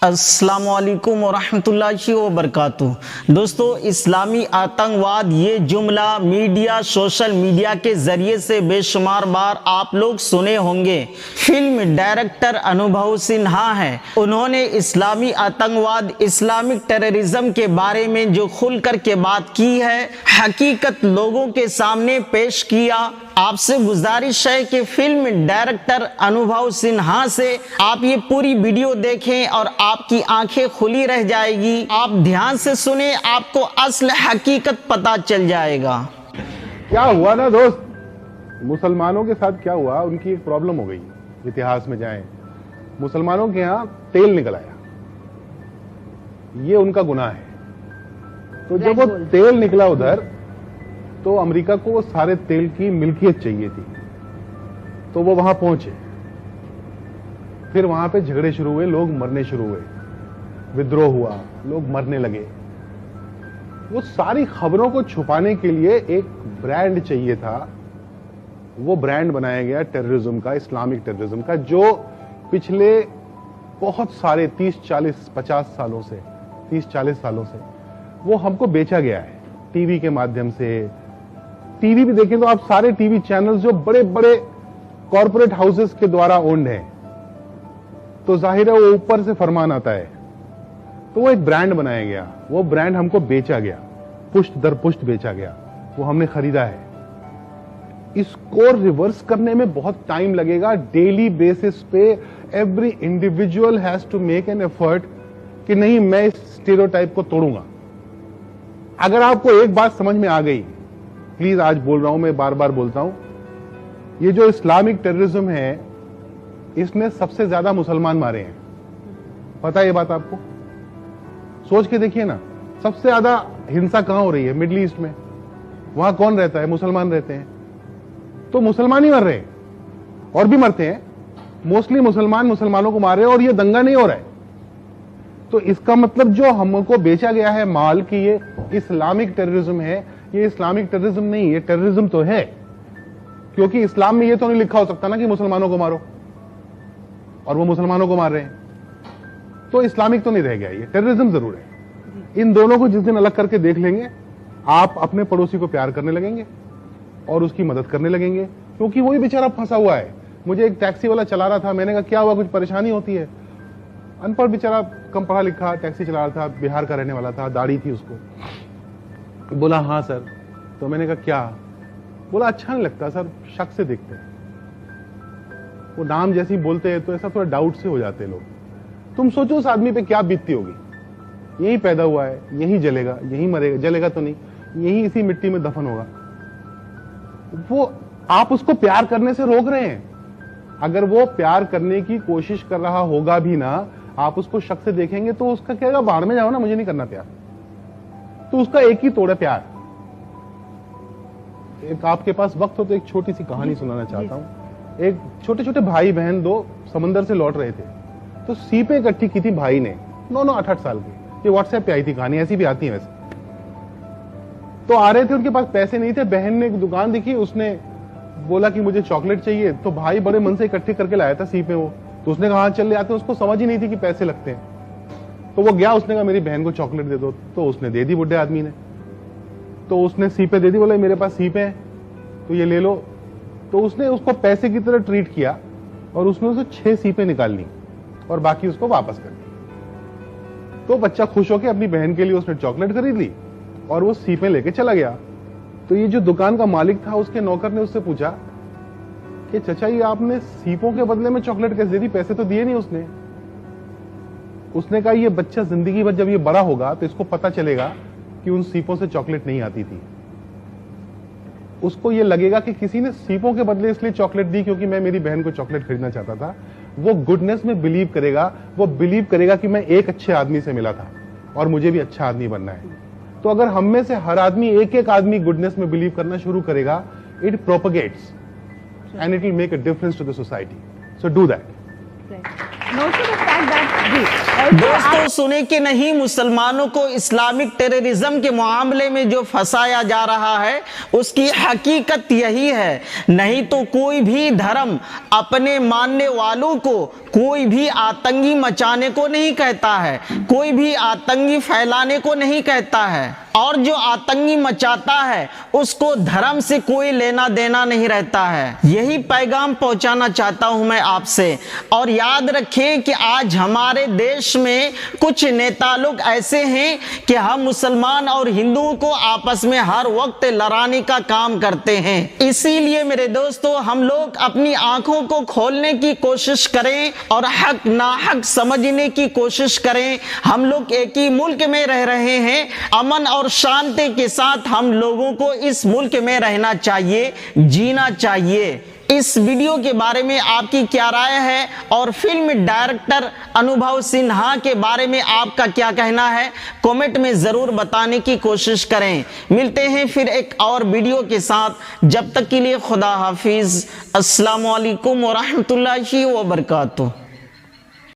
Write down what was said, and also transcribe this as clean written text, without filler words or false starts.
अस्सलामुअलैकुम वरहमतुल्लाहि वबरकातुहू। दोस्तों, इस्लामी आतंकवाद ये जुमला मीडिया सोशल मीडिया के ज़रिए से बेशुमार बार आप लोग सुने होंगे। फिल्म डायरेक्टर अनुभव सिन्हा है, उन्होंने इस्लामी आतंकवाद इस्लामिक टेररिज्म के बारे में जो खुल कर के बात की है, हकीकत लोगों के सामने पेश किया। आपसे गुजारिश है कि फिल्म डायरेक्टर अनुभव सिन्हा से आप ये पूरी वीडियो देखें और आपकी आंखें खुली रह जाएगी। आप ध्यान से सुने, आपको असल हकीकत पता चल जाएगा। क्या हुआ ना दोस्त, मुसलमानों के साथ क्या हुआ, उनकी एक प्रॉब्लम हो गई। इतिहास में जाएं, मुसलमानों के यहां तेल निकल आया, ये उनका गुनाह है। तो जब वो तेल निकला उधर, तो अमेरिका को वो सारे तेल की मिल्कियत चाहिए थी, तो वो वहां पहुंचे। फिर वहां पे झगड़े शुरू हुए, लोग मरने शुरू हुए, विद्रोह हुआ, लोग मरने लगे। वो सारी खबरों को छुपाने के लिए एक ब्रांड चाहिए था। वो ब्रांड बनाया गया टेररिज्म का, इस्लामिक टेररिज्म का, जो पिछले बहुत सारे 30-40-50 सालों से 30-40 सालों से वो हमको बेचा गया है टीवी के माध्यम से। टीवी भी देखें तो आप सारे टीवी चैनल्स जो बड़े बड़े कॉरपोरेट हाउसेस के द्वारा ओन्ड हैं, तो जाहिर है वो ऊपर से फरमान आता है। तो वो एक ब्रांड बनाया गया, वो ब्रांड हमको बेचा गया, पुष्ट दर पुष्ट बेचा गया, वो हमने खरीदा है। इसको रिवर्स करने में बहुत टाइम लगेगा। डेली बेसिस पे every individual has to make an effort कि नहीं, मैं इस स्टीरियोटाइप को तोड़ूंगा। अगर आपको एक बात समझ में आ गई, प्लीज आज बोल रहा हूं, मैं बार बार बोलता हूं, ये जो इस्लामिक टेररिज्म है, इसने सबसे ज्यादा मुसलमान मारे हैं। पता है ये बात आपको? सोच के देखिए ना, सबसे ज्यादा हिंसा कहां हो रही है? मिडिल ईस्ट में। वहां कौन रहता है? मुसलमान रहते हैं। तो मुसलमान ही मर रहे हैं, और भी मरते हैं, मोस्टली मुसलमान मुसलमानों को मार रहे हैं, और ये दंगा नहीं हो रहा है। तो इसका मतलब जो हमको बेचा गया है माल कि ये इस्लामिक टेररिज्म है, ये इस्लामिक टेररिज्म नहीं, ये टेररिज्म तो है। क्योंकि इस्लाम में ये तो नहीं लिखा हो सकता ना कि मुसलमानों को मारो, और वो मुसलमानों को मार रहे हैं, तो इस्लामिक तो नहीं रह गया, ये टेररिज्म जरूर है। इन दोनों को जिस दिन अलग करके देख लेंगे, आप अपने पड़ोसी को प्यार करने लगेंगे और उसकी मदद करने लगेंगे, क्योंकि वही बेचारा फंसा हुआ है। मुझे एक टैक्सी वाला चला रहा था, मैंने कहा क्या हुआ, कुछ परेशानी होती है? अनपढ़ बेचारा, कम पढ़ा लिखा, टैक्सी चला रहा था, बिहार का रहने वाला था, दाढ़ी थी उसको। बोला हाँ सर। तो मैंने कहा क्या? बोला अच्छा नहीं लगता सर, शक से देखते हैं। वो नाम जैसे ही बोलते हैं तो ऐसा थोड़ा डाउट से हो जाते हैं लोग। तुम सोचो उस आदमी पे क्या बीतती होगी। यही पैदा हुआ है, यही जलेगा, यही मरेगा, जलेगा तो नहीं, यही इसी मिट्टी में दफन होगा। वो आप उसको प्यार करने से रोक रहे हैं। अगर वो प्यार करने की कोशिश कर रहा होगा भी ना, आप उसको शक से देखेंगे तो उसका कहेगा बाहर में जाओ ना, मुझे नहीं करना प्यार। तो उसका एक ही तोड़ है, प्यार। एक आपके पास वक्त हो तो एक छोटी सी कहानी सुनाना चाहता हूं। एक छोटे छोटे भाई बहन दो समंदर से लौट रहे थे, तो सीपें इकट्ठी की थी भाई ने, 9-9 8-8 साल की। ये व्हाट्सएप पे आई थी कहानी, ऐसी भी आती है वैसे। तो आ रहे थे, उनके पास पैसे नहीं थे। बहन ने एक दुकान दिखी, उसने बोला कि मुझे चॉकलेट चाहिए, तो भाई बड़े मन से इकट्ठी करके लाया था सीपें वो। तो उसने कहा चल ले आते। उसको समझ ही नहीं थी कि पैसे लगते हैं। तो वो गया, उसने कहा मेरी बहन को चॉकलेट दे दो, तो उसने दे दी बुढ़े आदमी ने। तो उसने सीपें दे दी, बोले मेरे पास सीपें हैं तो ये ले लो। तो उसने उसको पैसे की तरह ट्रीट किया, और उसने उसे 6 सीपें निकाल ली और बाकी उसको वापस कर दी। तो बच्चा खुश होकर अपनी बहन के लिए उसने चॉकलेट खरीद ली और वो सीपें लेके चला गया। तो ये जो दुकान का मालिक था, उसके नौकर ने उससे पूछा कि चचा ये आपने सीपों के बदले में चॉकलेट कैसे दे दी, पैसे तो दिए नहीं उसने। उसने कहा ये बच्चा जिंदगी भर जब ये बड़ा होगा तो इसको पता चलेगा कि उन सीपों से चॉकलेट नहीं आती थी। उसको ये लगेगा कि किसी ने सीपों के बदले इसलिए चॉकलेट दी क्योंकि मैं मेरी बहन को चॉकलेट खरीदना चाहता था। वो गुडनेस में बिलीव करेगा, वो बिलीव करेगा कि मैं एक अच्छे आदमी से मिला था और मुझे भी अच्छा आदमी बनना है। तो अगर हम में से हर आदमी, एक एक आदमी गुडनेस में बिलीव करना शुरू करेगा, it propagates and it will make a difference to the society. So do that. Right. And also the fact fact that जी दोस्तों सुने कि नहीं, मुसलमानों को इस्लामिक टेररिज्म के मामले में जो फंसाया जा रहा है उसकी हकीकत यही है। नहीं तो कोई भी धर्म अपने मानने वालों को कोई भी आतंकी मचाने को नहीं कहता है, कोई भी आतंकी फैलाने को नहीं कहता है, और जो आतंकी मचाता है उसको धर्म से कोई लेना देना नहीं रहता है। यही पैगाम पहुंचाना चाहता हूं मैं आपसे। और याद रखें कि आज हमारे देश में कुछ नेता लोग ऐसे हैं कि हम मुसलमान और हिंदुओं को आपस में हर वक्त लड़ाने का काम करते हैं। इसीलिए मेरे दोस्तों, हम लोग अपनी आंखों को खोलने की कोशिश करें और हक नाहक समझने की कोशिश करें। हम लोग एक ही मुल्क में रह रहे हैं, अमन और शांति के साथ हम लोगों को इस मुल्क में रहना चाहिए, जीना चाहिए। इस वीडियो के बारे में आपकी क्या राय है और फिल्म डायरेक्टर अनुभव सिन्हा के बारे में आपका क्या कहना है, कमेंट में जरूर बताने की कोशिश करें। मिलते हैं फिर एक और वीडियो के साथ, जब तक के लिए खुदा हाफिज। अस्सलाम वालेकुम व रहमतुल्लाहि व बरकातुहू।